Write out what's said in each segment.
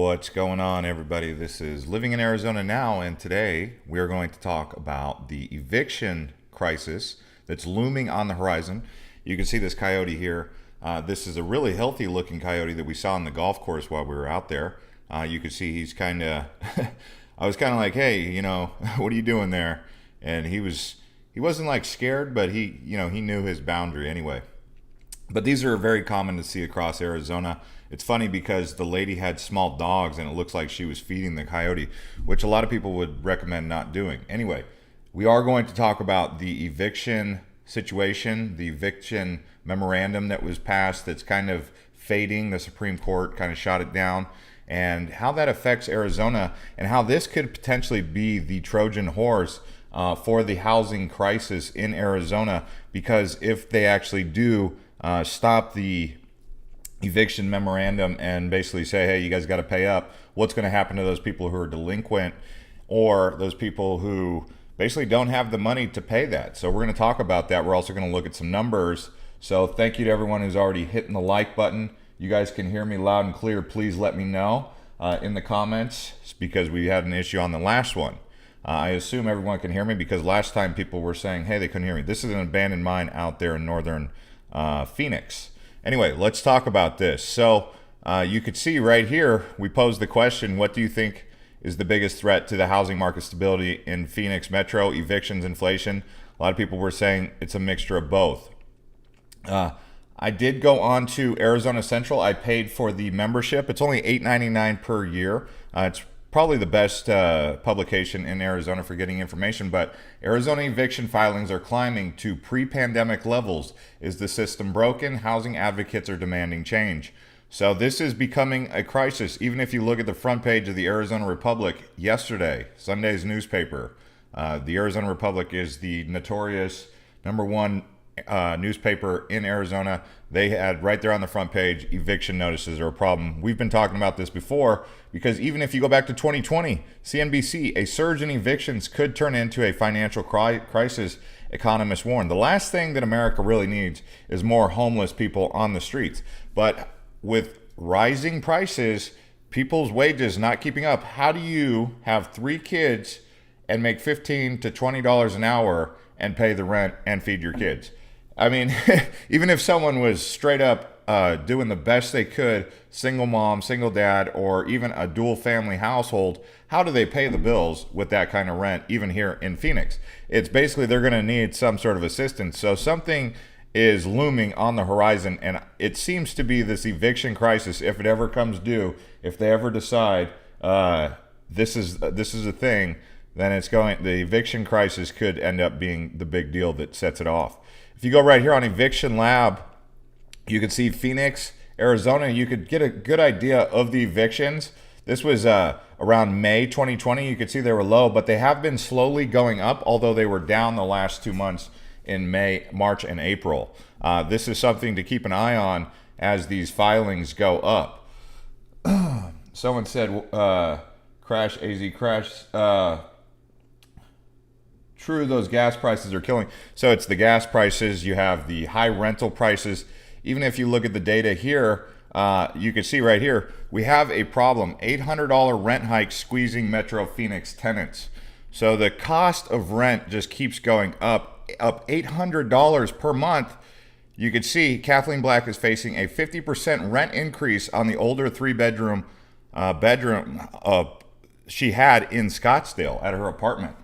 What's going on, everybody? This is Living in Arizona Now, and today we are going to talk about the eviction crisis that's looming on the horizon. You can see this coyote here. This is a really healthy looking coyote that we saw on the golf course while we were out there. You can see he's kind of, I was kind of like, hey, what are you doing there? And he wasn't like scared, but he knew his boundary anyway. But these are very common to see across Arizona. It's funny because the lady had small dogs and it looks like she was feeding the coyote, which a lot of people would recommend not doing. Anyway, we are going to talk about the eviction situation, the eviction memorandum that was passed that's kind of fading. The Supreme Court kind of shot it down, and how that affects Arizona and how this could potentially be the Trojan horse for the housing crisis in Arizona, because if they actually do stop the eviction memorandum and basically say, hey, you guys got to pay up, what's going to happen to those people who are delinquent or those people who basically don't have the money to pay that? So we're going to talk about that. We're also going to look at some numbers. So thank you to everyone who's already hitting the like button. You guys can hear me loud and clear. Please let me know in the comments, because we had an issue on the last one. I assume everyone can hear me, because last time people were saying, hey, they couldn't hear me. This is an abandoned mine out there in northern Phoenix. Anyway, let's talk about this. So you could see right here, we posed the question, what do you think is the biggest threat to the housing market stability in Phoenix Metro? Evictions, inflation? A lot of people were saying it's a mixture of both. I did go on to Arizona Central. I paid for the membership. It's only $8.99 per year. It's probably the best publication in Arizona for getting information, but Arizona eviction filings are climbing to pre-pandemic levels. Is the system broken? Housing advocates are demanding change. So this is becoming a crisis. Even if you look at the front page of the Arizona Republic yesterday, Sunday's newspaper, the Arizona Republic is the notorious #1 newspaper in Arizona. They had right there on the front page, eviction notices are a problem. We've been talking about this before, because even if you go back to 2020, CNBC, a surge in evictions could turn into a financial crisis, economists warn. The last thing that America really needs is more homeless people on the streets. But with rising prices, people's wages not keeping up, how do you have 3 kids and make $15 to $20 an hour and pay the rent and feed your kids? I mean, even if someone was straight up doing the best they could, single mom, single dad, or even a dual family household, how do they pay the bills with that kind of rent, even here in Phoenix? It's basically they're going to need some sort of assistance. So something is looming on the horizon, and it seems to be this eviction crisis. If it ever comes due, if they ever decide this is a thing, then the eviction crisis could end up being the big deal that sets it off. If you go right here on Eviction Lab, you can see Phoenix, Arizona. You could get a good idea of the evictions. This was around May 2020. You could see they were low, but they have been slowly going up, although they were down the last 2 months in May, March, and April. This is something to keep an eye on as these filings go up. Someone said, crash, AZ crash. True, those gas prices are killing. So it's the gas prices. You have the high rental prices. Even if you look at the data here, you can see right here, we have a problem. $800 rent hike squeezing Metro Phoenix tenants. So the cost of rent just keeps going up $800 per month. You can see Kathleen Black is facing a 50% rent increase on the older 3-bedroom bedroom she had in Scottsdale at her apartment.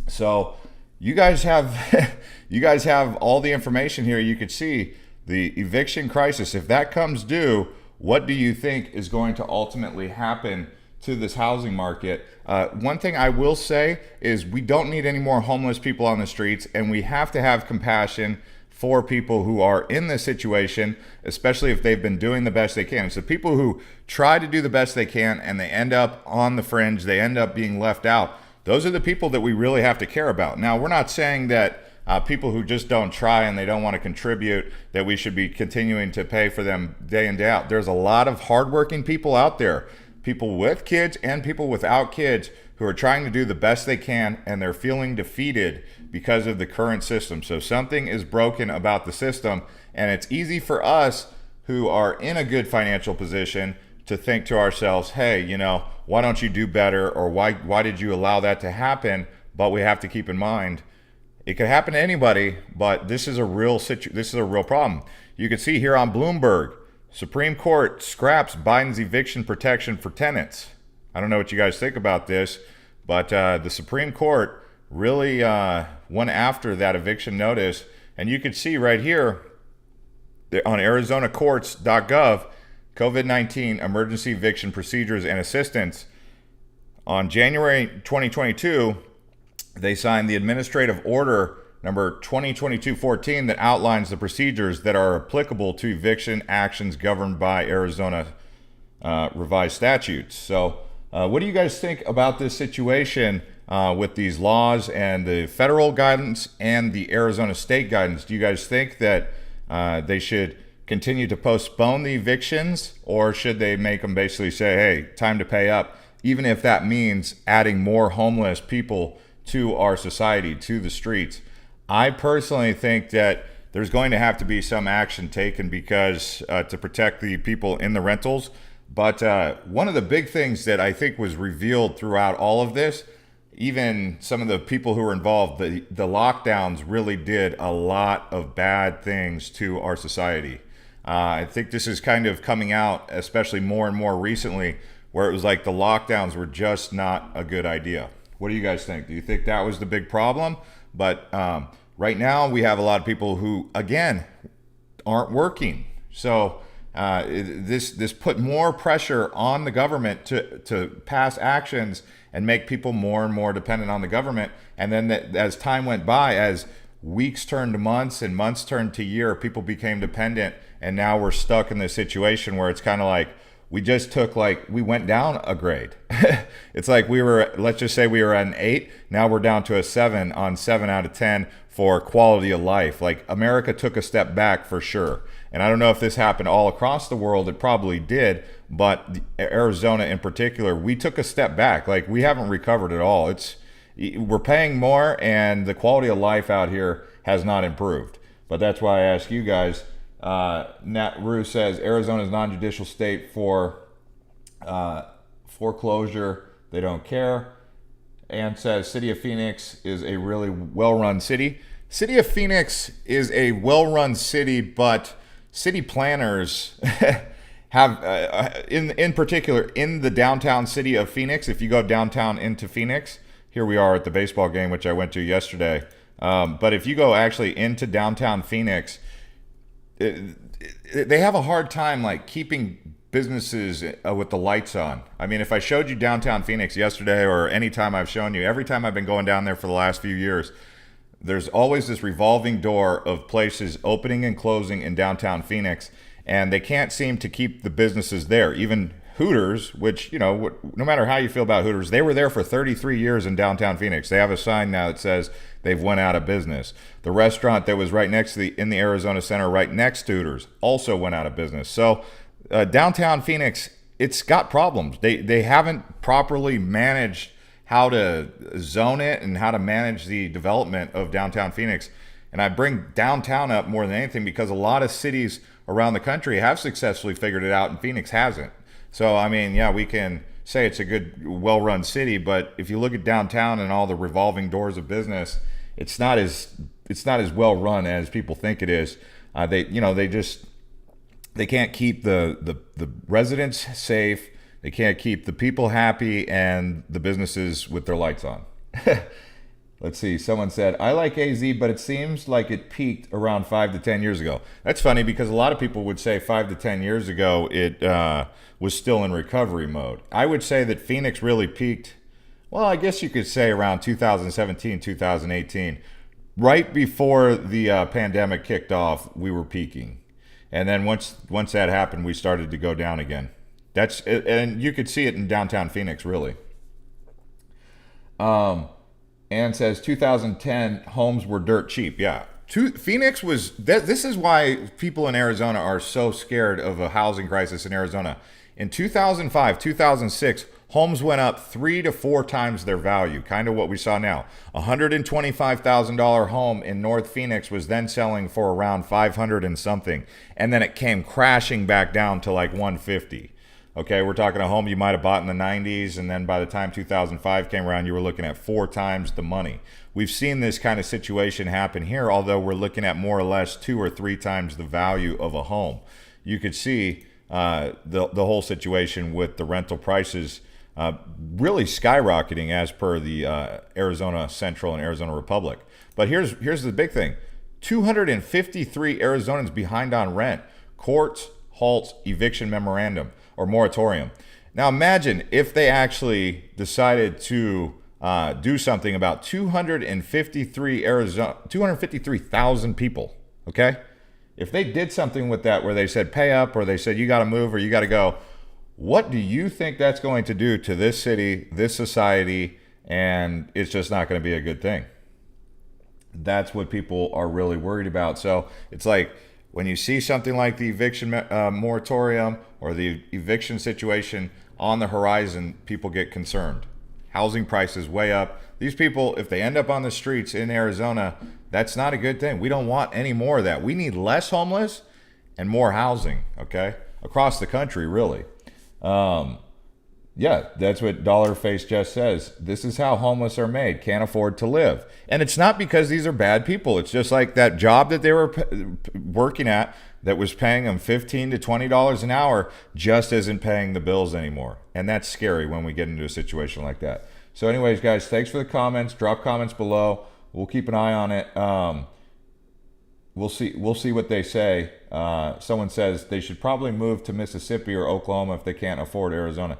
So you guys have all the information here. You could see the eviction crisis. If that comes due, what do you think is going to ultimately happen to this housing market? One thing I will say is we don't need any more homeless people on the streets, and we have to have compassion for people who are in this situation, especially if they've been doing the best they can. It's the people who try to do the best they can and they end up on the fringe, they end up being left out. Those are the people that we really have to care about. Now, we're not saying that people who just don't try and they don't want to contribute, that we should be continuing to pay for them day in, day out. There's a lot of hardworking people out there, people with kids and people without kids, who are trying to do the best they can, and they're feeling defeated because of the current system. So something is broken about the system, and it's easy for us who are in a good financial position to think to ourselves, hey, why don't you do better, or why did you allow that to happen? But we have to keep in mind it could happen to anybody, but this is a real this is a real problem. You can see here on Bloomberg, Supreme Court scraps Biden's eviction protection for tenants. I don't know what you guys think about this, but the Supreme Court really went after that eviction notice. And you can see right here on arizonacourts.gov, COVID-19 emergency eviction procedures and assistance. On January 2022, they signed the administrative order number 2022-14 that outlines the procedures that are applicable to eviction actions governed by Arizona revised statutes. So what do you guys think about this situation with these laws and the federal guidance and the Arizona state guidance? Do you guys think that they should continue to postpone the evictions, or should they make them basically say, hey, time to pay up, even if that means adding more homeless people to our society, to the streets? I personally think that there's going to have to be some action taken because to protect the people in the rentals. But one of the big things that I think was revealed throughout all of this, even some of the people who were involved, the lockdowns really did a lot of bad things to our society. I think this is kind of coming out, especially more and more recently, where it was like the lockdowns were just not a good idea. What do you guys think? Do you think that was the big problem? But right now we have a lot of people who, again, aren't working. So this put more pressure on the government to pass actions and make people more and more dependent on the government. And then as time went by, as weeks turned to months and months turned to year, people became dependent. And now we're stuck in this situation where it's kind of like, we went down a grade. It's like let's just say we were at an 8. Now we're down to a 7 on 7 out of 10 for quality of life. Like, America took a step back for sure. And I don't know if this happened all across the world. It probably did. But Arizona in particular, we took a step back. Like, we haven't recovered at all. We're paying more, and the quality of life out here has not improved. But that's why I ask you guys. Nat Rue says Arizona's non-judicial state for foreclosure. They don't care. And says City of Phoenix is a really well-run city. City of Phoenix is a well-run city, but city planners have, in particular, in the downtown city of Phoenix, if you go downtown into Phoenix, here we are at the baseball game, which I went to yesterday. But if you go actually into downtown Phoenix, they have a hard time like keeping businesses with the lights on. I mean, if I showed you downtown Phoenix yesterday, or any time I've shown you, every time I've been going down there for the last few years, there's always this revolving door of places opening and closing in downtown Phoenix, and they can't seem to keep the businesses there. Even Hooters, which, no matter how you feel about Hooters, they were there for 33 years in downtown Phoenix. They have a sign now that says they've went out of business. The restaurant that was right next to in the Arizona Center, right next to Hooters, also went out of business. So downtown Phoenix, it's got problems. They haven't properly managed how to zone it and how to manage the development of downtown Phoenix. And I bring downtown up more than anything because a lot of cities around the country have successfully figured it out, and Phoenix hasn't. So, I mean, yeah, we can say it's a good, well-run city, but if you look at downtown and all the revolving doors of business, it's not as well-run as people think it is. They can't keep the residents safe. They can't keep the people happy and the businesses with their lights on. Let's see. Someone said, I like AZ, but it seems like it peaked around 5 to 10 years ago. That's funny because a lot of people would say 5 to 10 years ago it was still in recovery mode. I would say that Phoenix really peaked, well, I guess you could say around 2017, 2018. Right before the pandemic kicked off, we were peaking. And then once that happened, we started to go down again. And you could see it in downtown Phoenix, really. Ann says 2010 homes were dirt cheap. Yeah, Phoenix was. This is why people in Arizona are so scared of a housing crisis in Arizona. In 2005, 2006, homes went up 3 to 4 times their value. Kind of what we saw now. A $125,000 home in North Phoenix was then selling for around 500 and something, and then it came crashing back down to like 150. Okay, we're talking a home you might have bought in the 90s, and then by the time 2005 came around, you were looking at 4 times the money. We've seen this kind of situation happen here, although we're looking at more or less 2 or 3 times the value of a home. You could see the whole situation with the rental prices really skyrocketing as per the Arizona Central and Arizona Republic. But here's the big thing. 253 Arizonans behind on rent. Courts halts eviction memorandum or moratorium. Now imagine if they actually decided to do something about 253,000 people, okay? If they did something with that where they said pay up, or they said you got to move or you got to go, what do you think that's going to do to this city, this society? And it's just not going to be a good thing. That's what people are really worried about. So it's like when you see something like the eviction moratorium or the eviction situation on the horizon, people get concerned. Housing prices way up. These people, if they end up on the streets in Arizona, that's not a good thing. We don't want any more of that. We need less homeless and more housing, okay? Across the country, really. Yeah, that's what Dollarface just says. This is how homeless are made. Can't afford to live. And it's not because these are bad people. It's just like that job that they were working at that was paying them $15 to $20 an hour just isn't paying the bills anymore. And that's scary when we get into a situation like that. So anyways, guys, thanks for the comments. Drop comments below. We'll keep an eye on it. We'll see what they say. Someone says they should probably move to Mississippi or Oklahoma if they can't afford Arizona.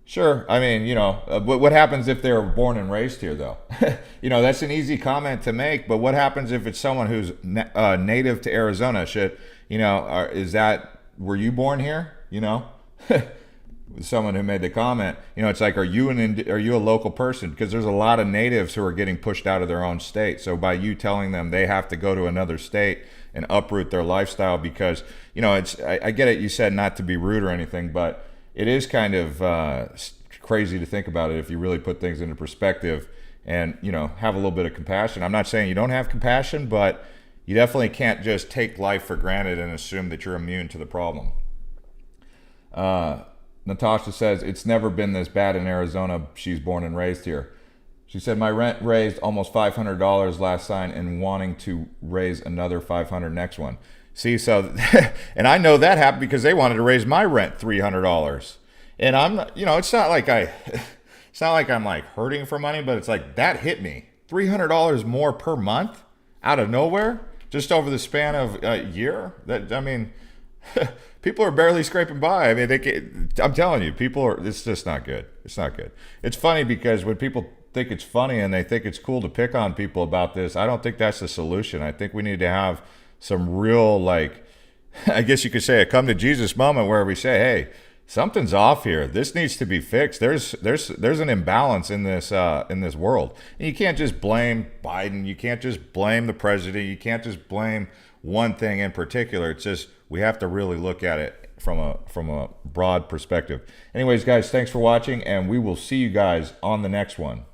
Sure. I mean, you know, what happens if they're born and raised here, though? You know, that's an easy comment to make, but what happens if it's someone who's native to Arizona? Were you born here? You know, someone who made the comment, you know, it's like, are you a local person? Because there's a lot of natives who are getting pushed out of their own state. So by you telling them they have to go to another state and uproot their lifestyle because, you know, I get it. You said not to be rude or anything, but it is kind of crazy to think about it if you really put things into perspective and, you know, have a little bit of compassion. I'm not saying you don't have compassion, but you definitely can't just take life for granted and assume that you're immune to the problem. Natasha says, it's never been this bad in Arizona. She's born and raised here. She said, my rent raised almost $500 last sign and wanting to raise another $500 next one. See, so, and I know that happened because they wanted to raise my rent $300. And I'm, you know, it's not like I'm like hurting for money, but it's like that hit me. $300 more per month out of nowhere, just over the span of a year. I mean, people are barely scraping by. I mean, I'm telling you, it's just not good. It's not good. It's funny because when people think it's funny and they think it's cool to pick on people about this, I don't think that's the solution. I think we need to have some real, like, I guess you could say a come to Jesus moment where we say, hey, something's off here. This needs to be fixed. There's an imbalance in this world. And you can't just blame Biden. You can't just blame the president. You can't just blame one thing in particular. It's just we have to really look at it from a broad perspective. Anyways, guys, thanks for watching, and we will see you guys on the next one.